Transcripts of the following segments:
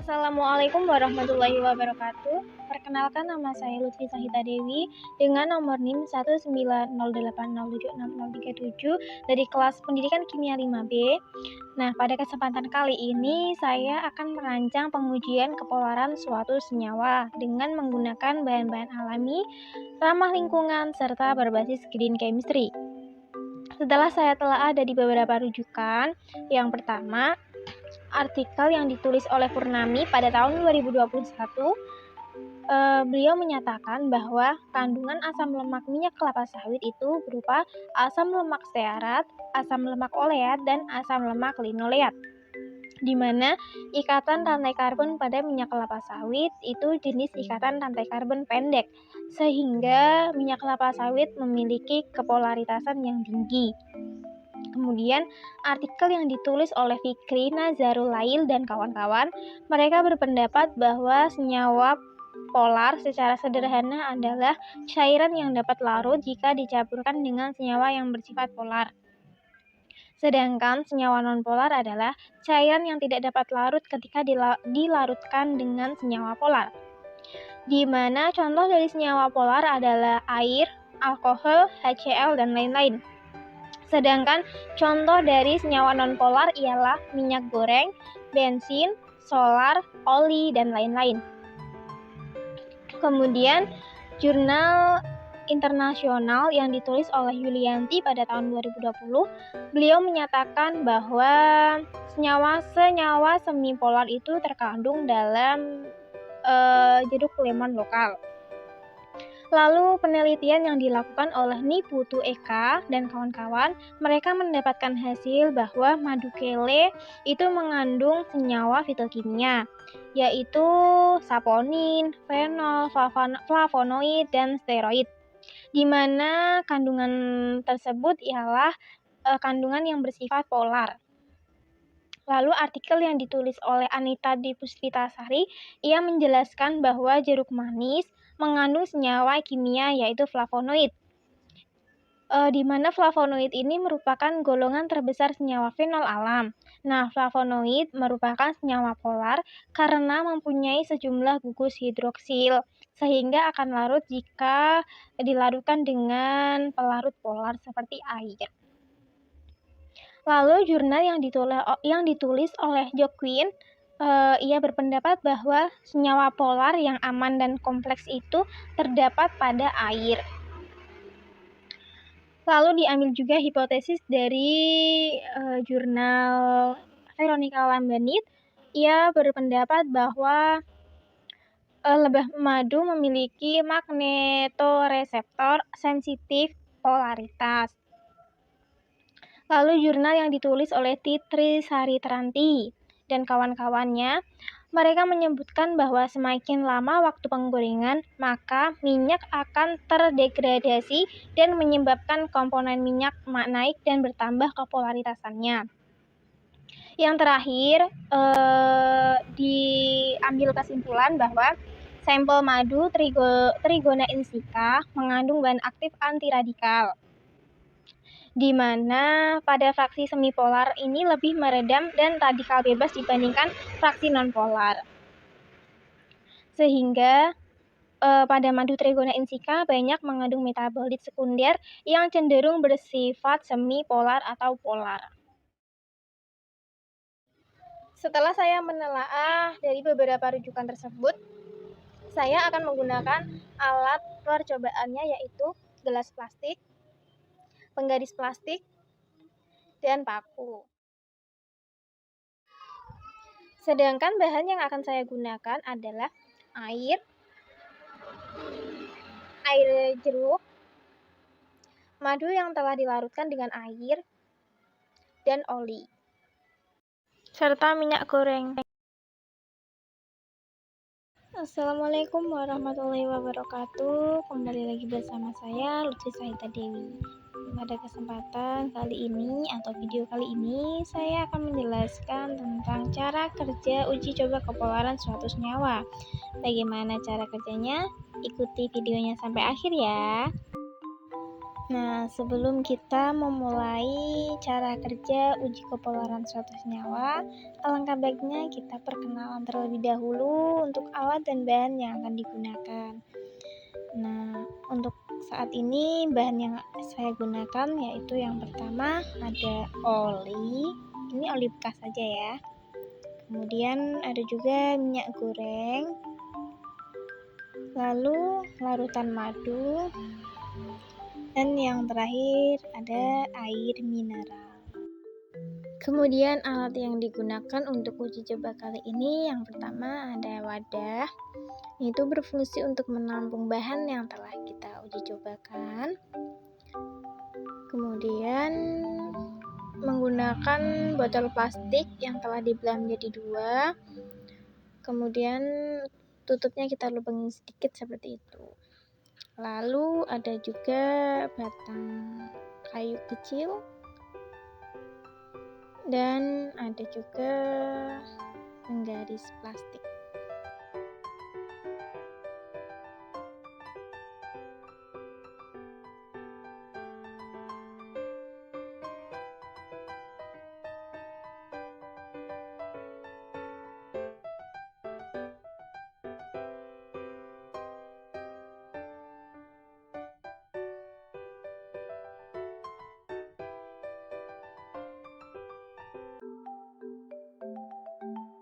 Assalamualaikum warahmatullahi wabarakatuh. Perkenalkan, nama saya Lutfi Sahita Dewi dengan nomor NIM 19080766037 dari kelas pendidikan kimia 5B. Nah, pada kesempatan kali ini saya akan merancang pengujian kepolaran suatu senyawa dengan menggunakan bahan-bahan alami, ramah lingkungan, serta berbasis green chemistry. Setelah saya telah ada di beberapa rujukan, yang pertama, artikel yang ditulis oleh Purnami pada tahun 2021, beliau menyatakan bahwa kandungan asam lemak minyak kelapa sawit itu berupa asam lemak stearat, asam lemak oleat, dan asam lemak linoleat, di mana ikatan rantai karbon pada minyak kelapa sawit itu jenis ikatan rantai karbon pendek, sehingga minyak kelapa sawit memiliki kepolaritasan yang tinggi. Kemudian, artikel yang ditulis oleh Fikri Nazarul Lail dan kawan-kawan, mereka berpendapat bahwa senyawa polar secara sederhana adalah cairan yang dapat larut jika dicampurkan dengan senyawa yang bersifat polar. Sedangkan senyawa nonpolar adalah cairan yang tidak dapat larut ketika dilarutkan dengan senyawa polar. Di mana contoh dari senyawa polar adalah air, alkohol, HCl, dan lain-lain. Sedangkan contoh dari senyawa nonpolar ialah minyak goreng, bensin, solar, oli, dan lain-lain. Kemudian, jurnal internasional yang ditulis oleh Yulianti pada tahun 2020, beliau menyatakan bahwa senyawa semipolar itu terkandung dalam jeruk lemon lokal. Lalu penelitian yang dilakukan oleh Niputu Eka dan kawan-kawan, mereka mendapatkan hasil bahwa madu kele itu mengandung senyawa fitokimia, yaitu saponin, fenol, flavonoid, dan steroid, di mana kandungan tersebut ialah kandungan yang bersifat polar. Lalu artikel yang ditulis oleh Anita Dipuspitasari, ia menjelaskan bahwa jeruk manis mengandung senyawa kimia yaitu flavonoid, di mana flavonoid ini merupakan golongan terbesar senyawa fenol alam. Nah, flavonoid merupakan senyawa polar karena mempunyai sejumlah gugus hidroksil, sehingga akan larut jika dilarutkan dengan pelarut polar seperti air. Lalu jurnal yang ditulis oleh Joaquin, ia berpendapat bahwa senyawa polar yang aman dan kompleks itu terdapat pada air. Lalu diambil juga hipotesis dari jurnal Veronica Lambanit, ia berpendapat bahwa lebah madu memiliki magnetoreseptor sensitif polaritas. Lalu jurnal yang ditulis oleh Titri Saritranti dan kawan-kawannya, mereka menyebutkan bahwa semakin lama waktu penggorengan, maka minyak akan terdegradasi dan menyebabkan komponen minyak naik dan bertambah kepolaritasannya. Yang terakhir, diambil kesimpulan bahwa sampel madu Trigona indica mengandung bahan aktif antiradikal, di mana pada fraksi semipolar ini lebih meredam dan radikal bebas dibandingkan fraksi nonpolar. Sehingga pada madu Trigona indica banyak mengandung metabolit sekunder yang cenderung bersifat semipolar atau polar. Setelah saya menelaah dari beberapa rujukan tersebut, saya akan menggunakan alat percobaannya, yaitu gelas plastik, penggaris plastik, dan paku. Sedangkan bahan yang akan saya gunakan adalah air jeruk, madu yang telah dilarutkan dengan air, dan oli, serta minyak goreng. Assalamualaikum warahmatullahi wabarakatuh. Kembali lagi bersama saya Lutfi Sahita Dewi. Pada kesempatan kali ini atau video kali ini, saya akan menjelaskan tentang cara kerja uji coba kepolaran suatu senyawa. Bagaimana cara kerjanya? Ikuti videonya sampai akhir ya. Nah, sebelum kita memulai cara kerja uji kepolaran suatu senyawa, alangkah baiknya kita perkenalan terlebih dahulu untuk alat dan bahan yang akan digunakan. Nah, untuk saat ini bahan yang saya gunakan yaitu yang pertama ada oli, ini oli bekas saja ya. Kemudian ada juga minyak goreng, lalu larutan madu, dan yang terakhir ada air mineral. Kemudian alat yang digunakan untuk uji coba kali ini yang pertama ada wadah, yaitu berfungsi untuk menampung bahan yang telah kita uji cobakan. Kemudian menggunakan botol plastik yang telah dibelah menjadi dua. Kemudian tutupnya kita lubangi sedikit seperti itu. Lalu ada juga batang kayu kecil dan ada juga penggaris plastik.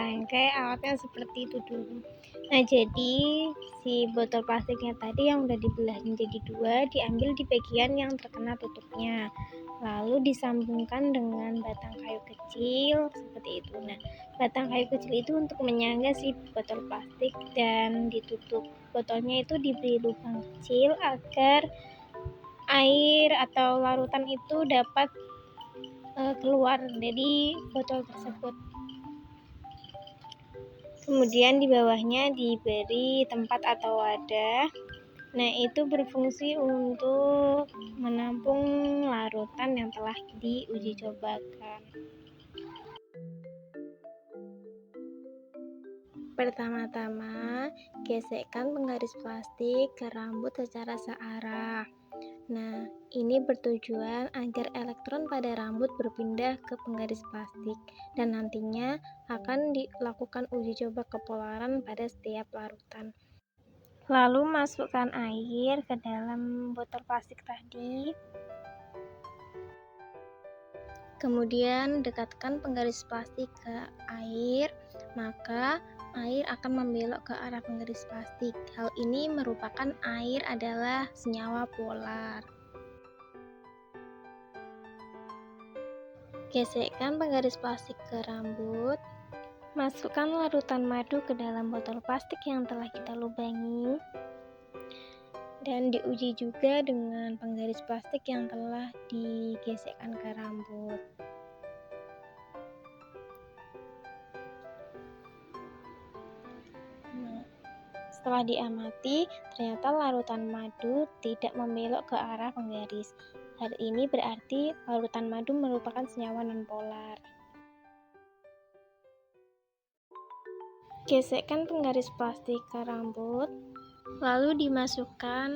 Rangkai alatnya seperti itu dulu. Nah, jadi si botol plastiknya tadi yang udah dibelah menjadi dua diambil di bagian yang terkena tutupnya, lalu disambungkan dengan batang kayu kecil seperti itu. Nah, batang kayu kecil itu untuk menyangga si botol plastik dan ditutup. Botolnya itu diberi lubang kecil agar air atau larutan itu dapat keluar dari botol tersebut. Kemudian di bawahnya diberi tempat atau wadah. Nah, itu berfungsi untuk menampung larutan yang telah diuji cobakan. Pertama-tama, gesekkan penggaris plastik ke rambut secara searah. Nah, ini bertujuan agar elektron pada rambut berpindah ke penggaris plastik dan nantinya akan dilakukan uji coba kepolaran pada setiap larutan. Lalu masukkan air ke dalam botol plastik tadi. Kemudian dekatkan penggaris plastik ke air, maka air akan membelok ke arah penggaris plastik. Hal ini merupakan air adalah senyawa polar. Gesekkan penggaris plastik ke rambut. Masukkan larutan madu ke dalam botol plastik yang telah kita lubangi. Dan diuji juga dengan penggaris plastik yang telah digesekkan ke rambut. Setelah diamati, ternyata larutan madu tidak membelok ke arah penggaris. Hal ini berarti larutan madu merupakan senyawa nonpolar. Gesekkan penggaris plastik ke rambut, lalu dimasukkan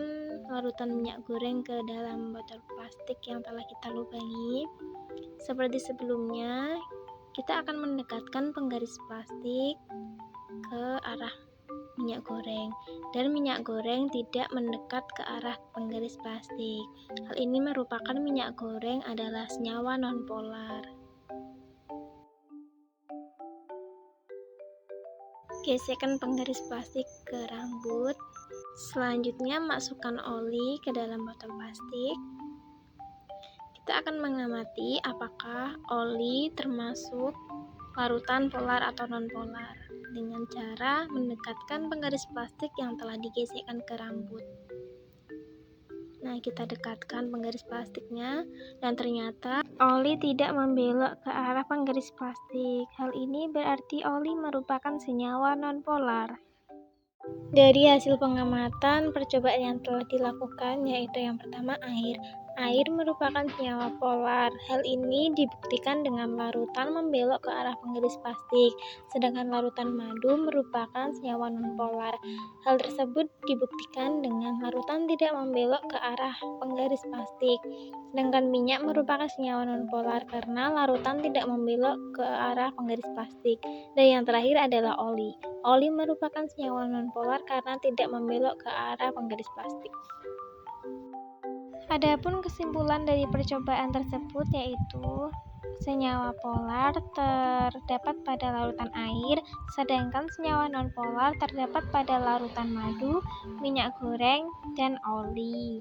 larutan minyak goreng ke dalam botol plastik yang telah kita lubangi. Seperti sebelumnya, kita akan mendekatkan penggaris plastik ke arah minyak goreng dan minyak goreng tidak mendekat ke arah penggaris plastik. Hal ini merupakan minyak goreng adalah senyawa nonpolar. Gesekkan penggaris plastik ke rambut. Selanjutnya masukkan oli ke dalam botol plastik. Kita akan mengamati apakah oli termasuk larutan polar atau nonpolar dengan cara mendekatkan penggaris plastik yang telah digesekkan ke rambut. Nah, kita dekatkan penggaris plastiknya dan ternyata oli tidak membelok ke arah penggaris plastik. Hal ini berarti oli merupakan senyawa nonpolar. Dari hasil pengamatan percobaan yang telah dilakukan, yaitu yang pertama air, Air merupakan senyawa polar. Hal ini dibuktikan dengan larutan membelok ke arah penggaris plastik, sedangkan larutan madu merupakan senyawa nonpolar. Hal tersebut dibuktikan dengan larutan tidak membelok ke arah penggaris plastik, sedangkan minyak merupakan senyawa nonpolar karena larutan tidak membelok ke arah penggaris plastik. Dan yang terakhir adalah oli. Oli merupakan senyawa nonpolar karena tidak membelok ke arah penggaris plastik. Adapun kesimpulan dari percobaan tersebut yaitu senyawa polar terdapat pada larutan air, sedangkan senyawa nonpolar terdapat pada larutan madu, minyak goreng, dan oli.